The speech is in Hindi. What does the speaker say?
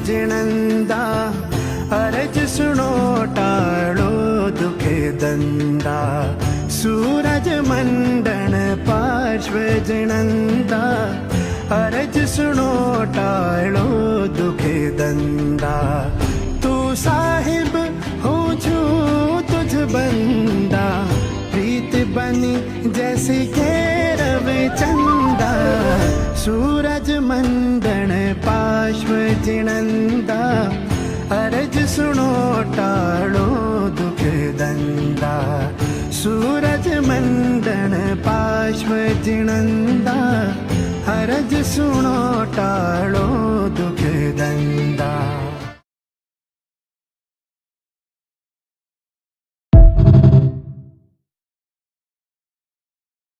जिणंदा अरज सुनो टाळो दुखे दंदा सूरज मंडन पार्श्व जिणंदा अरज सुनो टाळो दुखे दंदा तू साहिब हो छू तुझ बंदा प्रीत बनी जैसी घेरव चंदा सूरज मंडन पार्श्व जिणंदा अरज सुनो टाळो दुख दंदा सूरज मंडन पार्श्व जिणंदा अरज सुनो टाळो दुख दंदा।